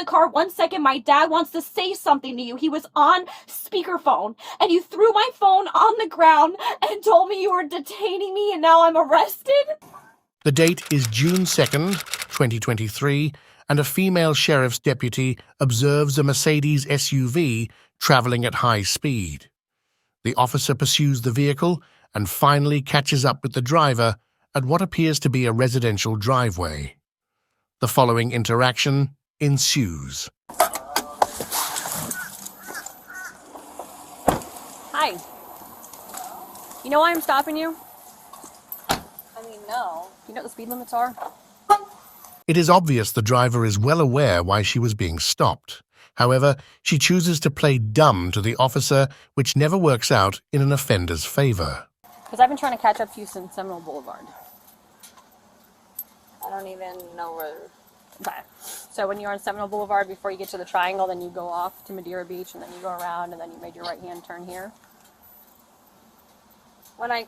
the car 1 second. My dad wants to say something to you. He was on speakerphone, and you threw my phone on the ground and told me you were detaining me, and now I'm arrested. The date is June 2nd, 2023, and a female sheriff's deputy observes a Mercedes SUV traveling at high speed. The officer pursues the vehicle and finally catches up with the driver at what appears to be a residential driveway. The following interaction ensues. Hi. You know why I'm stopping you? I mean, no. You know what the speed limits are? It is obvious the driver is well aware why she was being stopped. However, she chooses to play dumb to the officer, which never works out in an offender's favor. Because I've been trying to catch up to you since Seminole Boulevard. I don't even know where... Okay. So when you're on Seminole Boulevard, before you get to the triangle, then you go off to Madeira Beach, and then you go around, and then you made your right-hand turn here. When I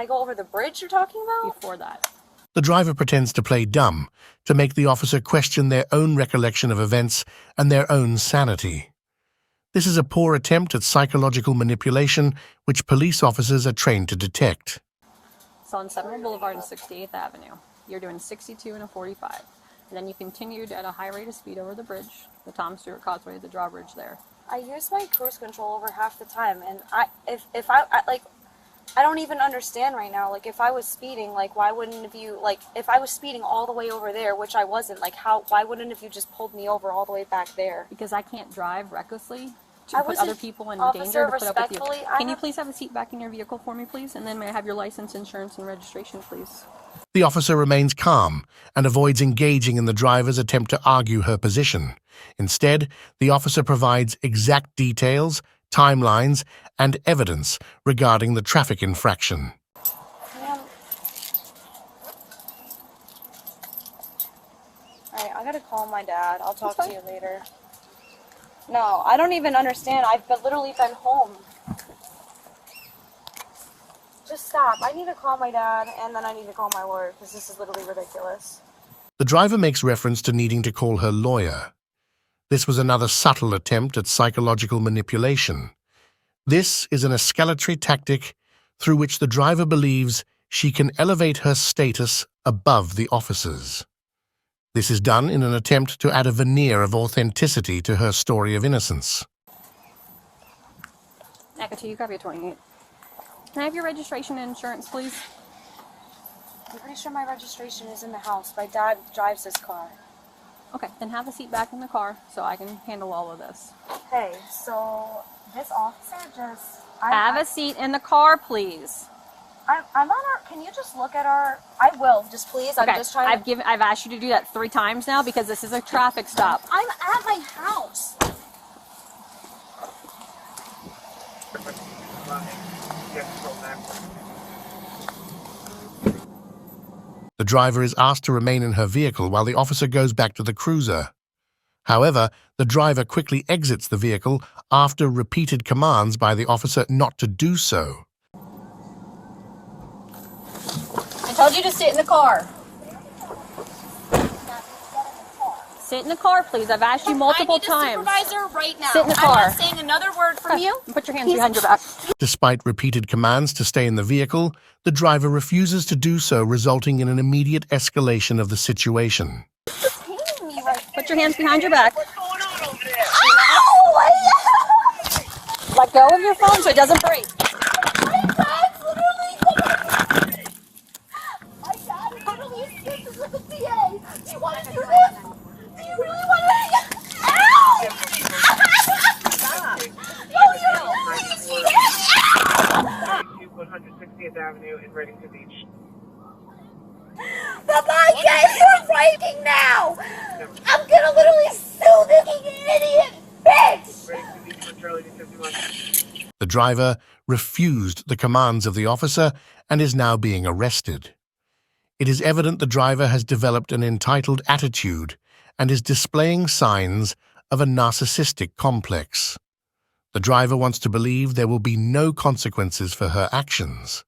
go over the bridge you're talking about? Before that. The driver pretends to play dumb to make the officer question their own recollection of events and their own sanity. This is a poor attempt at psychological manipulation which police officers are trained to detect. So on Seminole Boulevard and 68th Avenue, you're doing 62 and a 45. And then you continued at a high rate of speed over the bridge, the Tom Stewart Causeway, the drawbridge there. I use my cruise control over half the time, and I don't even understand right now. Like, if I was speeding, like, why wouldn't have you, like, if I was speeding all the way over there, which I wasn't, like, why wouldn't have you just pulled me over all the way back there? Because I can't drive recklessly to put other people in danger to put up with you. Can you please have a seat back in your vehicle for me, please? And then may I have your license, insurance, and registration, please? The officer remains calm and avoids engaging in the driver's attempt to argue her position. Instead, the officer provides exact details, timelines, and evidence regarding the traffic infraction. Alright, I gotta call my dad. I'll talk to you later. No, I don't even understand. I've literally been home. Just stop. I need to call my dad, and then I need to call my lawyer, because this is literally ridiculous. The driver makes reference to needing to call her lawyer. This was another subtle attempt at psychological manipulation. This is an escalatory tactic through which the driver believes she can elevate her status above the officers. This is done in an attempt to add a veneer of authenticity to her story of innocence. Echo 2, copy 28. Can I have your registration and insurance, please? I'm pretty sure my registration is in the house. My dad drives this car. Okay, then have a seat back in the car so I can handle all of this. Hey, so this officer just... Have a seat in the car, please. I'm on our... Can you just look at our... I will, just please. Okay, I'm just trying to... I've asked you to do that 3 times now because this is a traffic stop. I'm at my house. The driver is asked to remain in her vehicle while the officer goes back to the cruiser. However, the driver quickly exits the vehicle after repeated commands by the officer not to do so. I told you to sit in the car. Sit in the car, please. I've asked you multiple times. I need a supervisor right now. Sit in the car. I'm not saying another word from you. Put your hands behind your back. Despite repeated commands to stay in the vehicle, the driver refuses to do so, resulting in an immediate escalation of the situation. Put your hands behind your back. What's going on over there? Oh, Let go of your phone so it doesn't break. Do you want to do this? Do you really want to? Ow! Stop! 160th Avenue in Reddington Beach. Papa, you're breaking now! I'm gonna literally sue this idiot bitch! Reddington Beach for Charlie 51. The driver refused the commands of the officer and is now being arrested. It is evident the driver has developed an entitled attitude and is displaying signs of a narcissistic complex. The driver wants to believe there will be no consequences for her actions.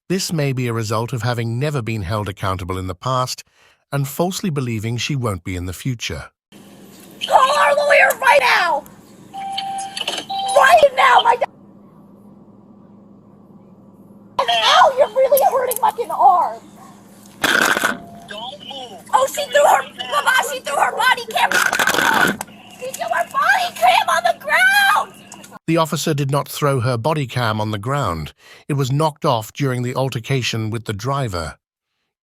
This may be a result of having never been held accountable in the past and falsely believing she won't be in the future. Call our lawyer right now! Right now, my dad! Ow, you're really hurting my fucking arm! Don't move. Oh, she threw her, Mama, she threw her body cam! She threw her body cam on the ground! The officer did not throw her body cam on the ground. It was knocked off during the altercation with the driver.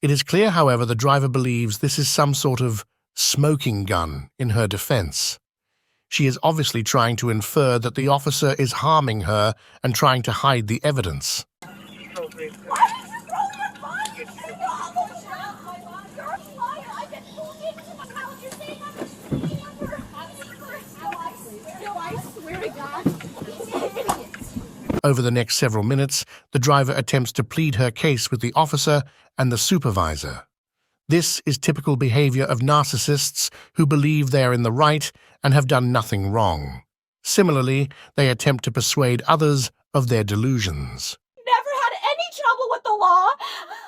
It is clear, however, the driver believes this is some sort of smoking gun in her defense. She is obviously trying to infer that the officer is harming her and trying to hide the evidence. Why did you throw your body cam on the ground? You're a liar! I've been moving to my house. You're saying I'm a I swear to God. Over the next several minutes, the driver attempts to plead her case with the officer and the supervisor. This is typical behavior of narcissists who believe they are in the right and have done nothing wrong. Similarly, they attempt to persuade others of their delusions. Never had any trouble with the law.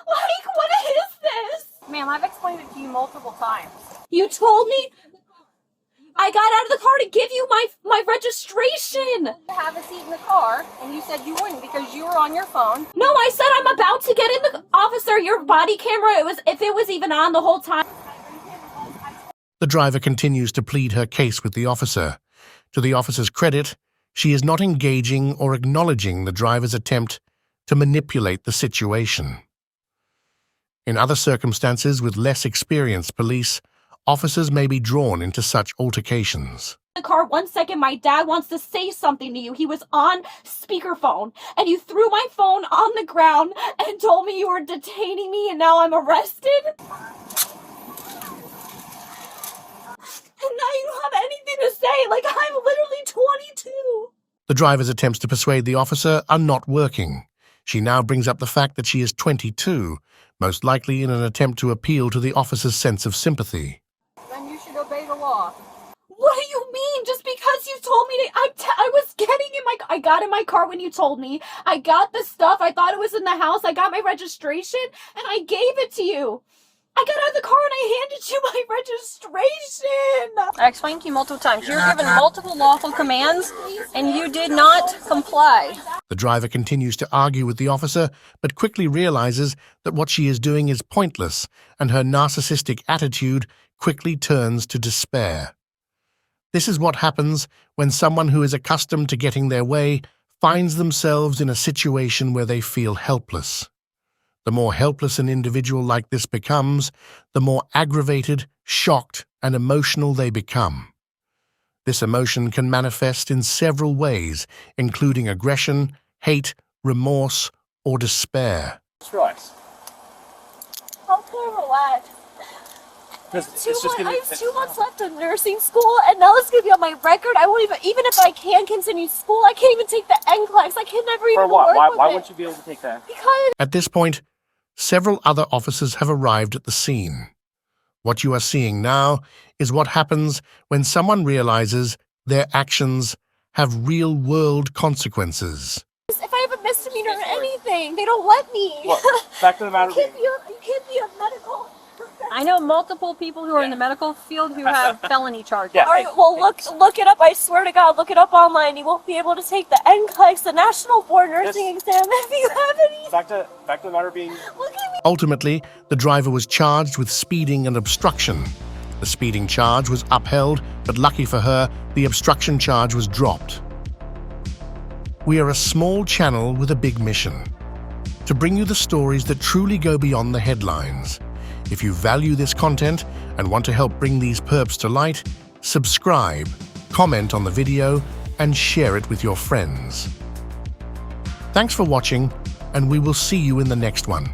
Like, what is this? Ma'am, I've explained it to you multiple times. You told me I got out of the car to give you my registration. To have a seat in the car, and you said you wouldn't because you were on your phone. No, I said I'm about to get in the officer. Your body camera, if it was even on the whole time. The driver continues to plead her case with the officer. To the officer's credit, she is not engaging or acknowledging the driver's attempt to manipulate the situation. In other circumstances with less experienced police, officers may be drawn into such altercations. The car 1 second, my dad wants to say something to you. He was on speakerphone, and you threw my phone on the ground and told me you were detaining me, and now I'm arrested. And now you don't have anything to say. Like, I'm literally 22. The driver's attempts to persuade the officer are not working. She now brings up the fact that she is 22, most likely in an attempt to appeal to the officer's sense of sympathy. Then you should obey the law. What do you mean? Just because you told me to, I was getting in I got in my car when you told me. I got the stuff. I thought it was in the house. I got my registration and I gave it to you. I got out of the car and I handed you my registration. I explained to you multiple times. You were given multiple lawful commands, and you did not comply. The driver continues to argue with the officer, but quickly realizes that what she is doing is pointless, and her narcissistic attitude quickly turns to despair. This is what happens when someone who is accustomed to getting their way finds themselves in a situation where they feel helpless. The more helpless an individual like this becomes, the more aggravated, shocked, and emotional they become. This emotion can manifest in several ways, including aggression, hate, remorse, or despair. Relax. How can I relax? I have 2 months left of nursing school, and now it's going to be on my record. I won't even if I can continue school, I can't even take the NCLEX. I can never even For what? work with Why it. wouldn't you be able to take that? Because At this point, several other officers have arrived at the scene. What you are seeing now is what happens when someone realizes their actions have real-world consequences. if I have a misdemeanor or anything, they don't let me. Look, fact of the matter You can't be a medical professional. I know multiple people who are in the medical field who have felony charges. Yeah. All right, well, look it up. I swear to God, look it up online. You won't be able to take the NCLEX, the National Board Nursing Exam, if you have any. fact of the matter being, Look at me. Ultimately, the driver was charged with speeding and obstruction. The speeding charge was upheld, but lucky for her, the obstruction charge was dropped. We are a small channel with a big mission: to bring you the stories that truly go beyond the headlines. If you value this content and want to help bring these perps to light, subscribe, comment on the video, and share it with your friends. Thanks for watching, and we will see you in the next one.